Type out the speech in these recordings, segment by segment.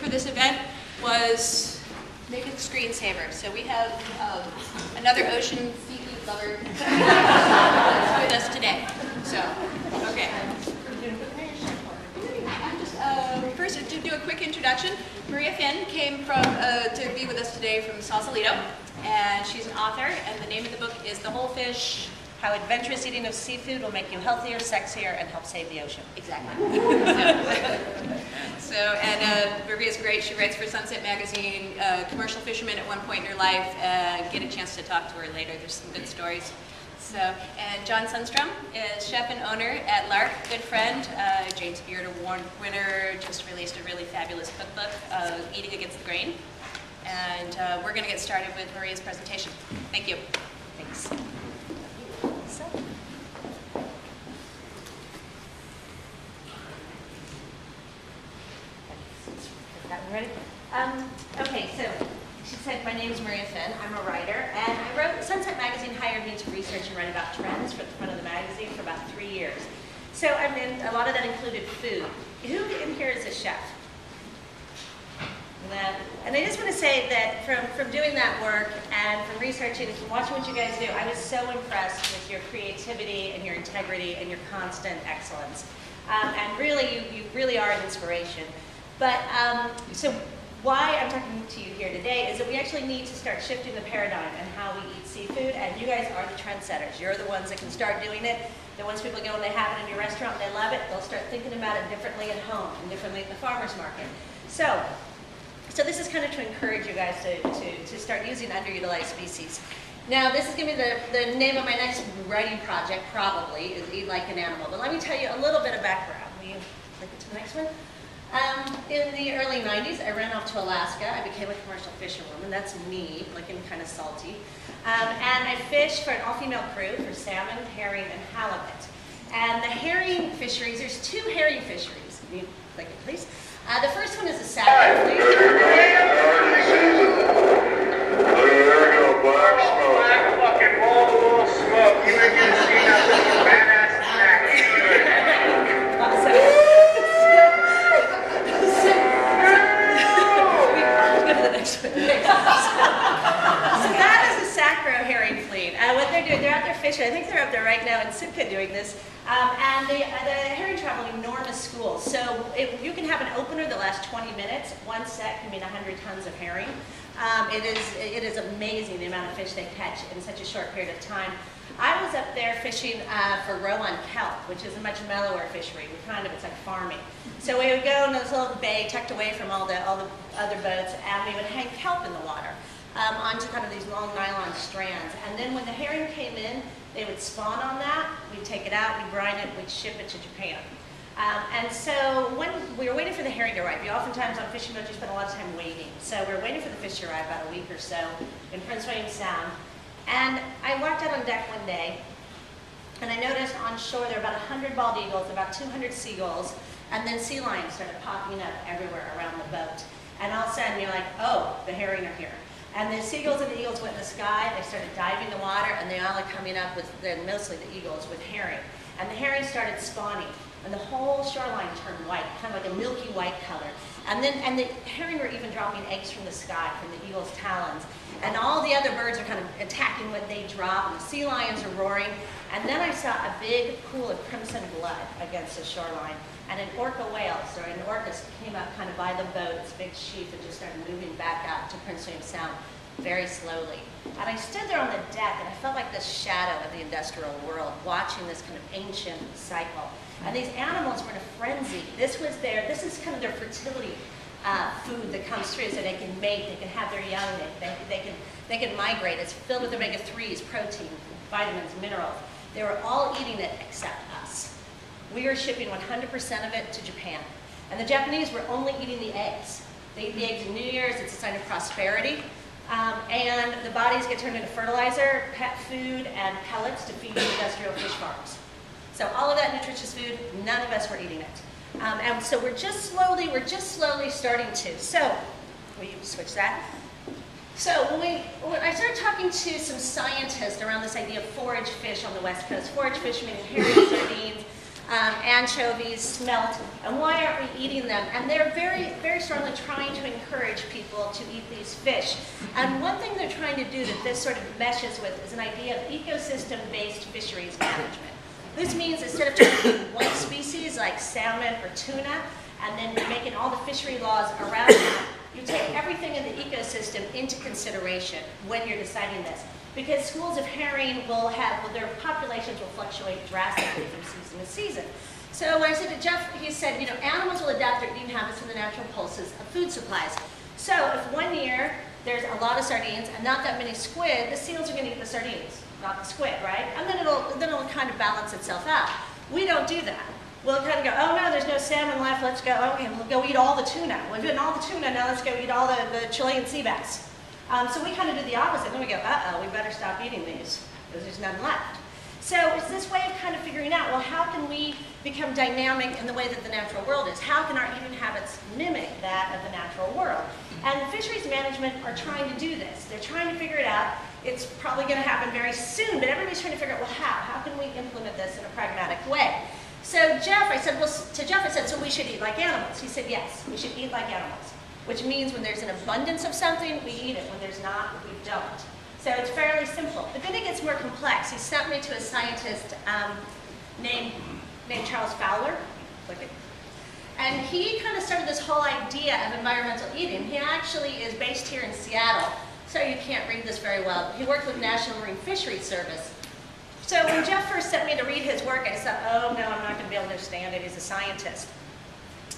for this event was make a screensaver. So we have another ocean seafood lover with us today. So, okay. First, to do a quick introduction, Maria Finn came to be with us today from Sausalito, and she's an author, and the name of the book is The Whole Fish: How Adventurous Eating of Seafood Will Make You Healthier, Sexier, and Help Save the Ocean. Exactly. Maria's great. She writes for Sunset Magazine, commercial fisherman at one point in her life. Get a chance to talk to her later. There's some good stories. So, and John Sundstrom is chef and owner at Lark, good friend, James Beard Award winner, just released a really fabulous cookbook, Eating Against the Grain. And we're going to get started with Maria's presentation. Thank you. Thanks. Ready? Okay, so she said, my name is Maria Finn. I'm a writer, and Sunset Magazine hired me to research and write about trends for the front of the magazine for about 3 years. So I mean, a lot of that included food. Who in here is a chef? And I just want to say that from doing that work and from researching and from watching what you guys do, I was so impressed with your creativity and your integrity and your constant excellence. And really, you really are an inspiration. But so why I'm talking to you here today is that we actually need to start shifting the paradigm in how we eat seafood, and you guys are the trendsetters. You're the ones that can start doing it. Then once people go and they have it in your restaurant and they love it, they'll start thinking about it differerently at home and differently at the farmer's market. So this is kind of to encourage you guys to start using underutilized species. Now, this is going to be the name of my next writing project, probably, is Eat Like an Animal. But let me tell you a little bit of background. Will you click it to the next one? In the early 90s, I ran off to Alaska. I became a commercial fisherwoman. That's me, looking kind of salty. And I fished for an all-female crew for salmon, herring, and halibut. And the herring fisheries, there's 2 herring fisheries. Can you click it, please? The first one is the Sacro Fleet. There you go, black smoke. Black fucking roll of smoke. You ain't gonna see nothing badass snack. Awesome. So that is the Sacro herring fleet. What they're doing, they're out there fishing. I think they're up there right now in Sitka doing this. And the herring travel enormous schools. So you can have an opener that lasts 20 minutes. One set can mean 100 tons of herring. It is amazing the amount of fish they catch in such a short period of time. I was up there fishing for rowan kelp, which is a much mellower fishery. It's like farming. So we would go in this little bay tucked away from all the other boats, and we would hang kelp in the water onto kind of these long nylon strands. And then when the herring came in, they would spawn on that. We'd take it out, we'd brine it, we'd ship it to Japan. And so when we were waiting for the herring to arrive, oftentimes on fishing boats you spend a lot of time waiting. So we were waiting for the fish to arrive about a week or so in Prince William Sound. And I walked out on deck one day, and I noticed on shore there were about 100 bald eagles, about 200 seagulls, and then sea lions started popping up everywhere around the boat. And all of a sudden you're like, oh, the herring are here. And the seagulls and the eagles went in the sky, they started diving the water, and they all are coming up with, mostly the eagles, with herring. And the herring started spawning, and the whole shoreline turned white, kind of like a milky white color. And the herring were even dropping eggs from the sky, from the eagle's talons. And all the other birds are kind of attacking what they drop, and the sea lions are roaring. And then I saw a big pool of crimson blood against the shoreline. And an orca whale, an orca came up kind of by the boat, its big sheath, and just started moving back out to Prince William Sound very slowly. And I stood there on the deck, and I felt like this shadow of the industrial world, watching this kind of ancient cycle. And these animals were in a frenzy. This is kind of their fertility food that comes through, so they can mate, they can have their young, they can migrate. It's filled with omega-3s, protein, vitamins, minerals. They were all eating it except us. We were shipping 100% of it to Japan. And the Japanese were only eating the eggs. They eat the eggs in New Year's, it's a sign of prosperity. And the bodies get turned into fertilizer, pet food, and pellets to feed the industrial fish farms. So all of that nutritious food, none of us were eating it. And so we're just slowly starting to. So, will you switch that? So when I started talking to some scientists around this idea of forage fish on the West Coast, forage fish meaning herring, sardines, anchovies, smelt, and why aren't we eating them? And they're very, very strongly trying to encourage people to eat these fish. And one thing they're trying to do that this sort of meshes with is an idea of ecosystem-based fisheries management. This means instead of targeting one species like salmon or tuna, and then making all the fishery laws around that, you take everything in the ecosystem into consideration when you're deciding this. Because schools of herring will have, well, their populations will fluctuate drastically from season to season. So when I said to Jeff, he said, you know, animals will adapt their eating habits to the natural pulses of food supplies. So if one year there's a lot of sardines and not that many squid, the seals are going to eat the sardines, not the squid, right? And then it'll kind of balance itself out. We don't do that. We'll kind of go, oh no, there's no salmon left, let's go, okay, we'll go eat all the tuna. We've eaten all the tuna, now let's go eat all the Chilean sea bass. So we kind of do the opposite. Then we go, uh-oh, we better stop eating these, because there's none left. So it's this way of kind of figuring out, well, how can we become dynamic in the way that the natural world is? How can our eating habits mimic that of the natural world? And fisheries management are trying to do this. They're trying to figure it out. It's probably going to happen very soon, but everybody's trying to figure out, well, how? How can we implement this in a pragmatic way? So Jeff, I said, so we should eat like animals. He said, yes, we should eat like animals, which means when there's an abundance of something, we eat it. When there's not, we don't. So it's fairly simple. But then it gets more complex. He sent me to a scientist named Charles Fowler. And he kind of started this whole idea of environmental eating. He actually is based here in Seattle, so you can't read this very well. He worked with National Marine Fisheries Service. So when Jeff first sent me to read his work, I thought, oh no, I'm not going to be able to understand it. He's a scientist.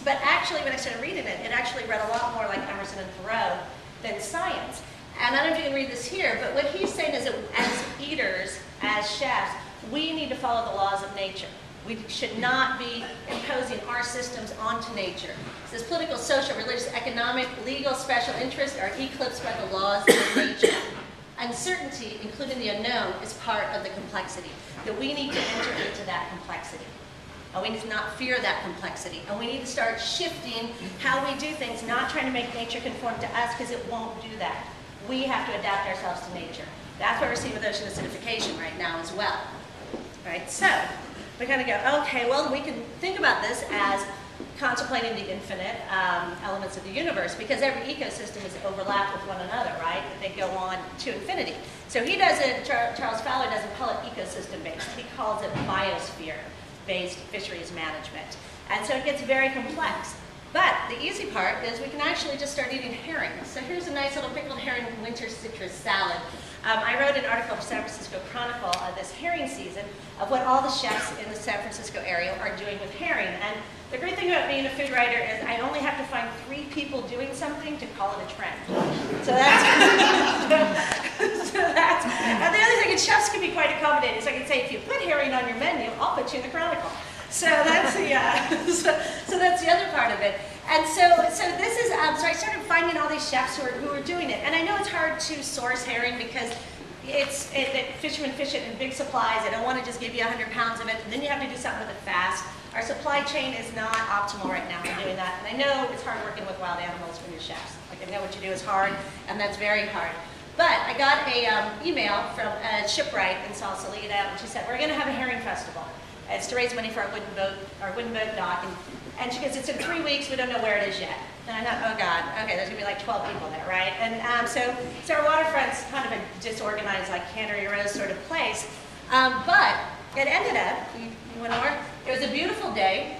But actually, when I started reading it, it actually read a lot more like Emerson and Thoreau than science. And I don't know if you can read this here, but what he's saying is that as eaters, as chefs, we need to follow the laws of nature. We should not be imposing our systems onto nature. It says political, social, religious, economic, legal, special interests are eclipsed by the laws of nature. Uncertainty, including the unknown, is part of the complexity. That we need to enter into that complexity. And we need to not fear that complexity. And we need to start shifting how we do things, not trying to make nature conform to us, because it won't do that. We have to adapt ourselves to nature. That's what we're seeing with ocean acidification right now as well. Right? So we kind of go, okay, well, we can think about this as contemplating the infinite elements of the universe, because every ecosystem is overlapped with one another, right? They go on to infinity. So he doesn't, Charles Fowler doesn't call it ecosystem-based. He calls it biosphere-based fisheries management. And so it gets very complex. But the easy part is we can actually just start eating herring. So here's a nice little pickled herring winter citrus salad. I wrote an article for San Francisco Chronicle this herring season of what all the chefs in the San Francisco area are doing with herring. And the great thing about being a food writer is I only have to find 3 people doing something to call it a trend. So that's, and the other thing is chefs can be quite accommodating. So I can say, if you put herring on your menu, I'll put you in the Chronicle. So that's the so that's the other part of it. And so this is so I started finding all these chefs who are doing it. And I know it's hard to source herring because fishermen fish it in big supplies. They don't want to just give you 100 pounds of it, and then you have to do something with it fast. Our supply chain is not optimal right now for doing that. And I know it's hard working with wild animals when you're chefs. Like, I know what you do is hard, and that's very hard. But I got a email from a shipwright in Sausalito, and she said, we're going to have a herring festival. It's to raise money for our wooden boat dock. And she goes, it's in 3 weeks, we don't know where it is yet. And I thought, oh God, okay, there's gonna be like 12 people there, right? And so our waterfront's kind of a disorganized, like Cannery Row sort of place. But it ended up, you went over, it was a beautiful day.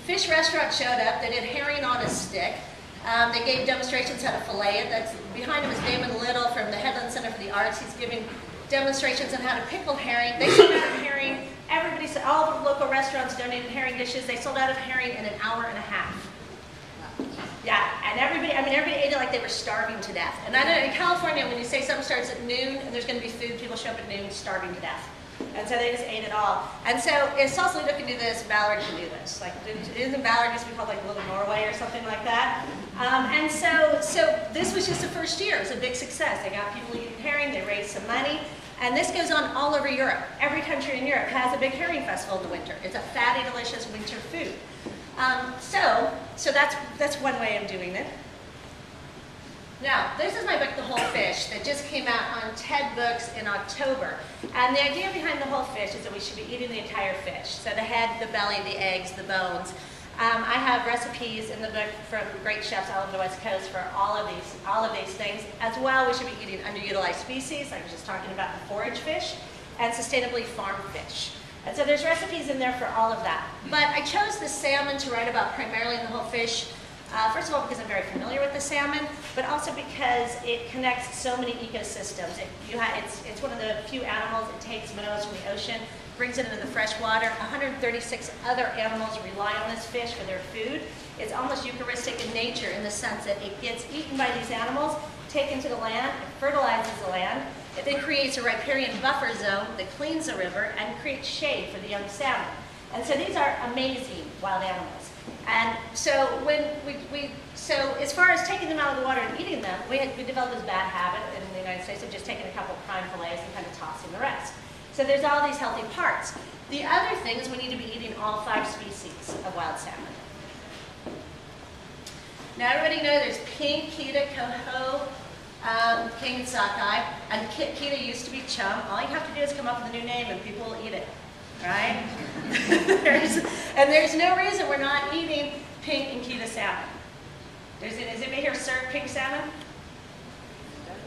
Fish restaurant showed up, they did herring on a stick. They gave demonstrations how to fillet it. That's, behind him is Damon Little from the Headland Center for the Arts. He's giving demonstrations on how to pickle herring. They sold out of herring. Everybody, all the local restaurants donated herring dishes. They sold out of herring in an hour and a half. Yeah, and everybody ate it like they were starving to death. And I know in California, when you say something starts at noon and there's going to be food, people show up at noon starving to death. And so they just ate it all. And so if Sausalito can do this, Ballard can do this. Like, isn't Ballard used to be called like Little Norway or something like that? And so this was just the first year. It was a big success. They got people eating herring. They raised some money. And this goes on all over Europe. Every country in Europe has a big herring festival in the winter. It's a fatty, delicious winter food. So that's one way of doing it. Now, this is my book, The Whole Fish, that just came out on TED Books in October. And the idea behind The Whole Fish is that we should be eating the entire fish. So the head, the belly, the eggs, the bones. I have recipes in the book from great chefs all over the West Coast for all of these things. As well, we should be eating underutilized species, like I was just talking about the forage fish, and sustainably farmed fish. And so there's recipes in there for all of that. But I chose the salmon to write about primarily in The Whole Fish. First of all, because I'm very familiar with the salmon, but also because it connects so many ecosystems. It's one of the few animals it takes minerals from the ocean, brings it into the fresh water. 136 other animals rely on this fish for their food. It's almost Eucharistic in nature in the sense that it gets eaten by these animals, taken to the land, it fertilizes the land. It then creates a riparian buffer zone that cleans the river and creates shade for the young salmon. And so these are amazing wild animals. And so so as far as taking them out of the water and eating them, we developed this bad habit in the United States of just taking a couple of prime fillets and kind of tossing the rest. So there's all these healthy parts. The other thing is we need to be eating all 5 species of wild salmon. Now everybody knows there's pink, keta, coho, king, and sockeye, and keta used to be chum. All you have to do is come up with a new name and people will eat it, right? There's no reason we're not eating pink and keta salmon. Is anybody here served pink salmon?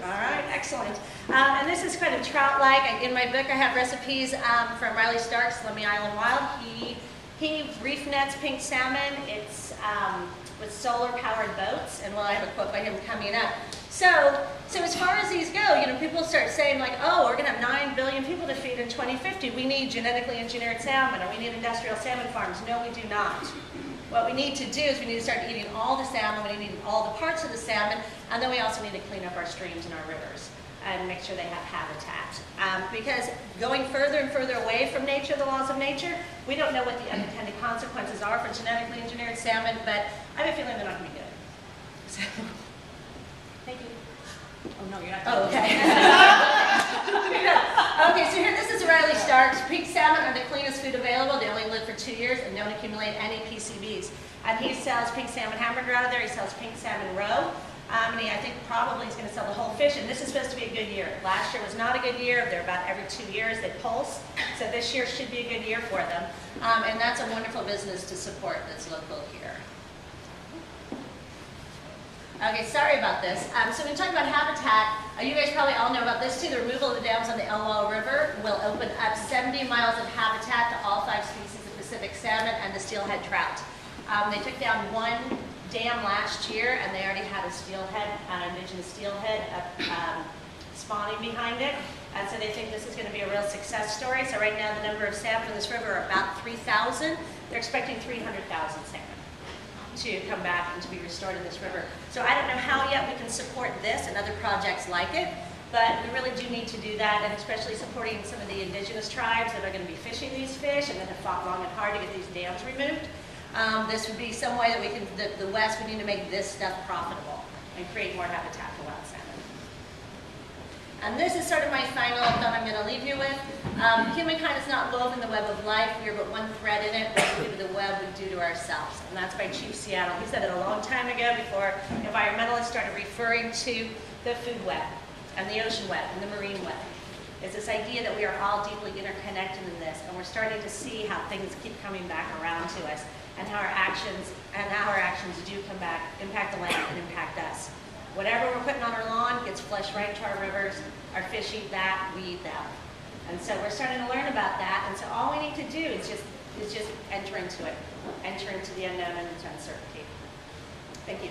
All right, excellent. And this is kind of trout-like. In my book, I have recipes from Riley Stark's Lummi Island Wild. He reef nets pink salmon. It's with solar-powered boats, and well, I have a quote by him coming up. So as far as these go, people start saying like, oh, we're going to have 9 billion people to feed in 2050. We need genetically engineered salmon, or we need industrial salmon farms. No, we do not. What we need to do is we need to start eating all the salmon, we need to eat all the parts of the salmon, and then we also need to clean up our streams and our rivers and make sure they have habitat. Because going further and further away from nature, the laws of nature, we don't know what the unintended consequences are for genetically engineered salmon, but I have a feeling they're not going to be good. So, thank you. Oh, no, you're not. Oh, okay. Okay, so here, this is Riley Stark's. Pink salmon are the cleanest food available. They only live for 2 years and don't accumulate any PCBs. And he sells pink salmon hamburger out of there. He sells pink salmon roe. And I think probably he's going to sell the whole fish. And this is supposed to be a good year. Last year was not a good year. They're about every 2 years they pulse. So this year should be a good year for them. And that's a wonderful business to support that's local here. Okay, sorry about this. So when we talk about habitat, you guys probably all know about this too. The removal of the dams on the Elwha River will open up 70 miles of habitat to all 5 species of Pacific salmon and the steelhead trout. They took down 1 dam last year, and they already had a steelhead, indigenous steelhead spawning behind it. And so they think this is going to be a real success story. So right now the number of salmon in this river are about 3,000. They're expecting 300,000 salmon to come back and to be restored in this river. So I don't know how yet we can support this and other projects like it, but we really do need to do that, and especially supporting some of the indigenous tribes that are going to be fishing these fish and that have fought long and hard to get these dams removed. This would be some way that we can, the West would need to make this stuff profitable and create more habitat for wild salmon. And this is sort of my final thought I'm going to leave you with. Humankind is not woven the web of life. We are but one thread in it. What we do to the web, we do to ourselves. And that's by Chief Seattle. He said it a long time ago before environmentalists started referring to the food web and the ocean web and the marine web. It's this idea that we are all deeply interconnected in this, and we're starting to see how things keep coming back around to us, and how our actions do come back, impact the land and impact us. Whatever we're putting on our lawn gets flushed right into our rivers. Our fish eat that, we eat them. And so we're starting to learn about that, and so all we need to do is just enter into it, enter into the unknown and into uncertainty. Thank you.